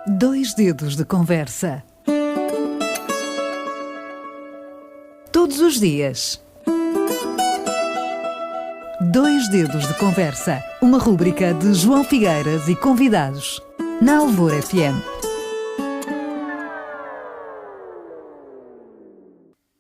Dois dedos de conversa. Todos os dias. Dois dedos de conversa. Uma rúbrica de João Figueiras e convidados. Na Alvor FM.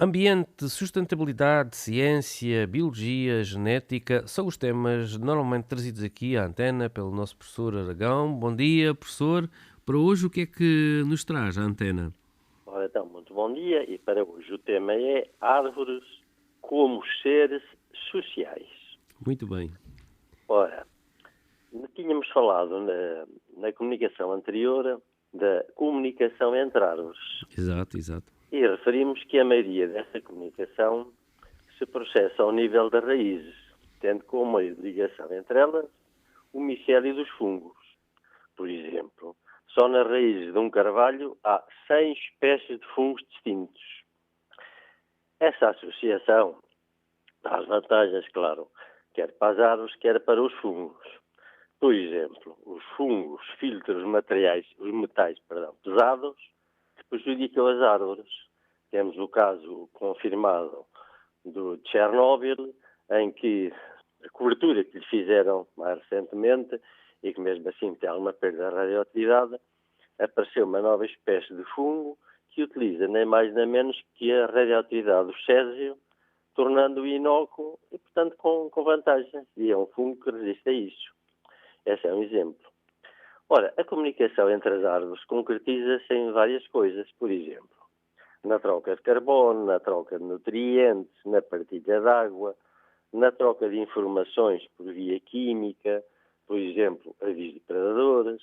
Ambiente, sustentabilidade, ciência, biologia, genética são os temas normalmente trazidos aqui à antena pelo nosso professor Aragão. Bom dia, professor. Para hoje, o que é que nos traz a antena? Ora, então, muito bom dia. E para hoje o tema é árvores como seres sociais. Muito bem. Ora, tínhamos falado na comunicação anterior da comunicação entre árvores. Exato. E referimos que a maioria dessa comunicação se processa ao nível das raízes, tendo como meio de ligação entre elas o micélio dos fungos. Por exemplo, só nas raízes de um carvalho há 100 espécies de fungos distintos. Essa associação traz vantagens, claro, quer para as árvores, quer para os fungos. Por exemplo, os fungos filtram os metais pesados que prejudicam as árvores. Temos o caso confirmado do Chernobyl, em que a cobertura que lhe fizeram mais recentemente, e que mesmo assim tem alguma perda de radioatividade, apareceu uma nova espécie de fungo que utiliza nem mais nem menos que a radioatividade do césio, tornando-o inócuo e, portanto, com vantagens. E é um fungo que resiste a isso. Esse é um exemplo. Ora, a comunicação entre as árvores concretiza-se em várias coisas. Por exemplo, na troca de carbono, na troca de nutrientes, na partilha de água, na troca de informações por via química, por exemplo, aviso de predadores,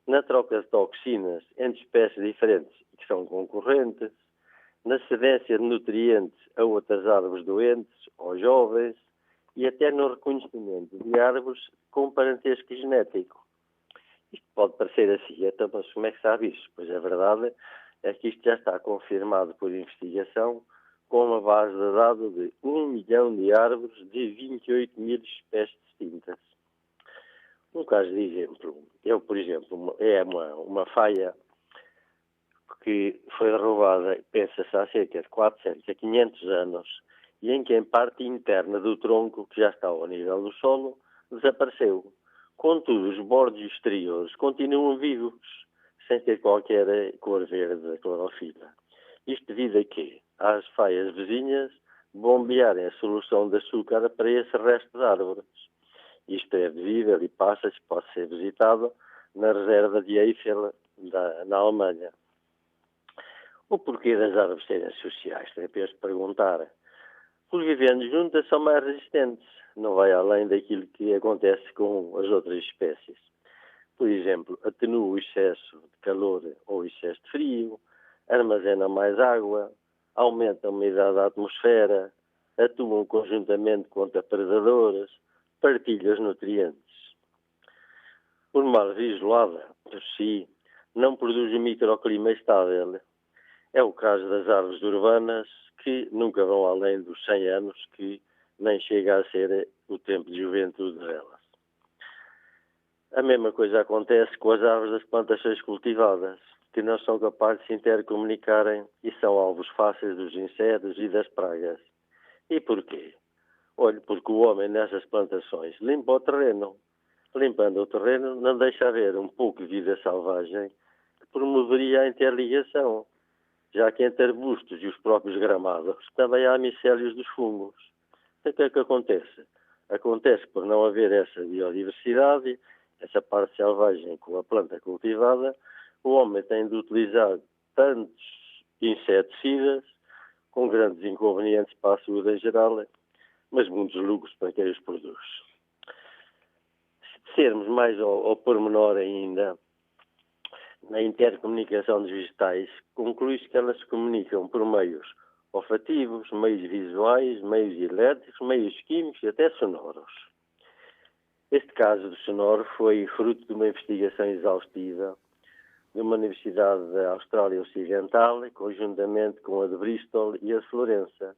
na troca de toxinas entre espécies diferentes que são concorrentes, na cedência de nutrientes a outras árvores doentes ou jovens e até no reconhecimento de árvores com parentesco genético. Isto pode parecer assim, então, mas como é que sabe isso? Pois a verdade é que isto já está confirmado por investigação com uma base de dados de 1 milhão de árvores de 28 mil espécies distintas. Um caso de exemplo, por exemplo, é uma faia que foi derrubada, pensa-se, há cerca de 400 a 500 anos, e em que a parte interna do tronco, que já está ao nível do solo, desapareceu. Contudo, os bordos exteriores continuam vivos, sem ter qualquer cor verde da clorofila. Isto devido a quê? Às faias vizinhas bombearem a solução de açúcar para esse resto de árvores. Isto é visível e passa-se, pode ser visitado na reserva de Eiffel, na Alemanha. O porquê das árvores serem sociais? Tem apenas de perguntar. Por vivendo juntas são mais resistentes. Não vai além daquilo que acontece com as outras espécies. Por exemplo, atenua o excesso de calor ou excesso de frio, armazenam mais água, aumentam a umidade da atmosfera, atuam conjuntamente contra predadores, partilham os nutrientes. Por uma árvore isolada, por si, não produz um microclima estável. É o caso das árvores urbanas, que nunca vão além dos 100 anos, que nem chega a ser o tempo de juventude delas. A mesma coisa acontece com as árvores das plantações cultivadas, que não são capazes de se intercomunicarem e são alvos fáceis dos insetos e das pragas. E porquê? Olhe, porque o homem nessas plantações limpa o terreno. Limpando o terreno não deixa haver um pouco de vida selvagem que promoveria a interligação, já que entre arbustos e os próprios gramados também há micélios dos fungos. Então o que é que acontece? Acontece que por não haver essa biodiversidade, essa parte selvagem com a planta cultivada, o homem tem de utilizar tantos inseticidas, com grandes inconvenientes para a saúde em geral, mas muitos lucros para quem os produz. Se sermos mais ao pormenor ainda, na intercomunicação dos vegetais, conclui-se que elas se comunicam por meios olfativos, meios visuais, meios elétricos, meios químicos e até sonoros. Este caso do sonoro foi fruto de uma investigação exaustiva de uma universidade da Austrália Ocidental, conjuntamente com a de Bristol e a de Florença,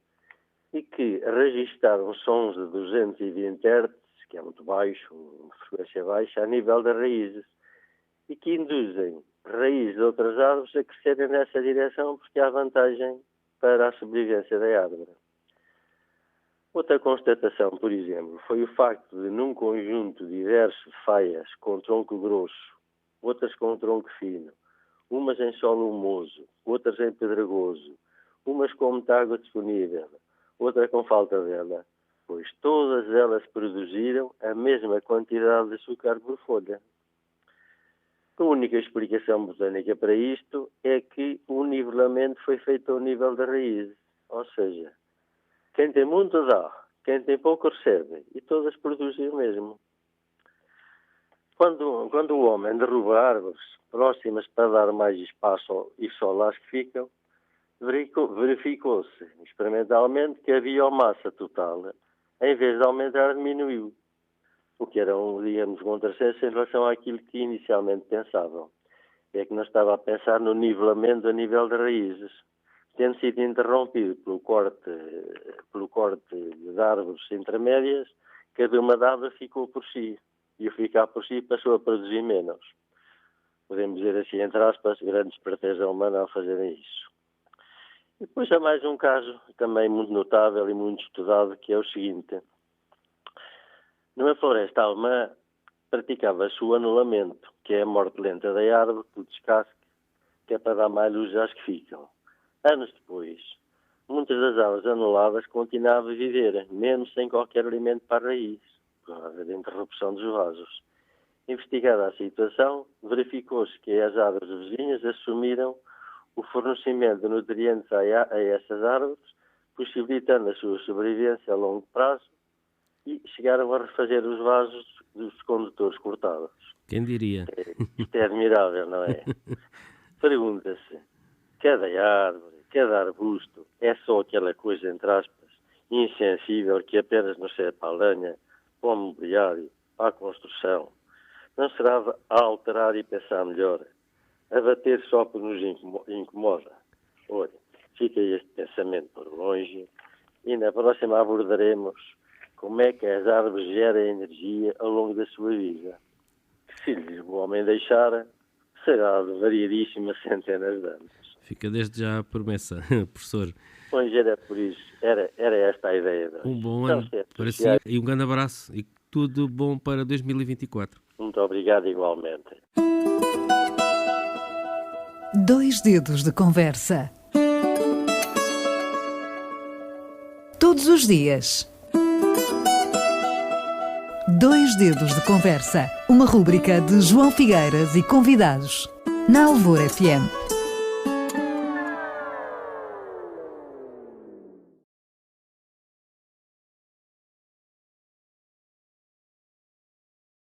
e que registaram sons de 220 Hz, que é muito baixo, uma frequência baixa, a nível das raízes, e que induzem raízes de outras árvores a crescerem nessa direção porque há vantagem para a sobrevivência da árvore. Outra constatação, por exemplo, foi o facto de num conjunto diverso de faias com tronco grosso, outras com tronco fino, umas em solo humoso, outras em pedregoso, umas com muita água disponível, outra com falta dela, pois todas elas produziram a mesma quantidade de açúcar por folha. A única explicação botânica para isto é que o nivelamento foi feito ao nível da raiz, ou seja, quem tem muito dá, quem tem pouco recebe, e todas produzem o mesmo. Quando o homem derruba árvores próximas para dar mais espaço e sol às que ficam, verificou-se experimentalmente que a biomassa total, em vez de aumentar, diminuiu. O que era um contrassenso em relação àquilo que inicialmente pensavam. É que não estava a pensar no nivelamento a nível de raízes, tendo sido interrompido pelo corte de árvores intermédias, cada uma árvores ficou por si. E o ficar por si passou a produzir menos. Podemos dizer assim, entre aspas, grande esperteza humana ao fazerem isso. E depois há mais um caso também muito notável e muito estudado, que é o seguinte. Numa floresta alemã, praticava-se o anulamento, que é a morte lenta da árvore, do descasque, que é para dar mais luz às que ficam. Anos depois, muitas das árvores anuladas continuavam a viver, mesmo sem qualquer alimento para a raiz, por causa da interrupção dos vasos. Investigada a situação, verificou-se que as árvores vizinhas assumiram o fornecimento de nutrientes a essas árvores, possibilitando a sua sobrevivência a longo prazo, e chegaram a refazer os vasos dos condutores cortados. Quem diria? Isto é admirável, não é? Pergunta-se, cada árvore, cada arbusto é só aquela coisa, entre aspas, insensível que apenas nos serve para a lenha, para o mobiliário, para a construção? Não será a alterar e pensar melhor? A bater só por nos incomoda? Olha, fica este pensamento por longe e na próxima abordaremos como é que as árvores geram energia ao longo da sua vida. Se lhes o homem deixar, será de variedíssimas centenas de anos. Fica desde já a promessa, professor. Pois era por isso, era esta a ideia de hoje. Um bom ano para si e um grande abraço e tudo bom para 2024. Muito obrigado igualmente. Dois dedos de conversa. Todos os dias. Dois dedos de conversa. Uma rúbrica de João Figueiras e convidados. Na Alvor FM.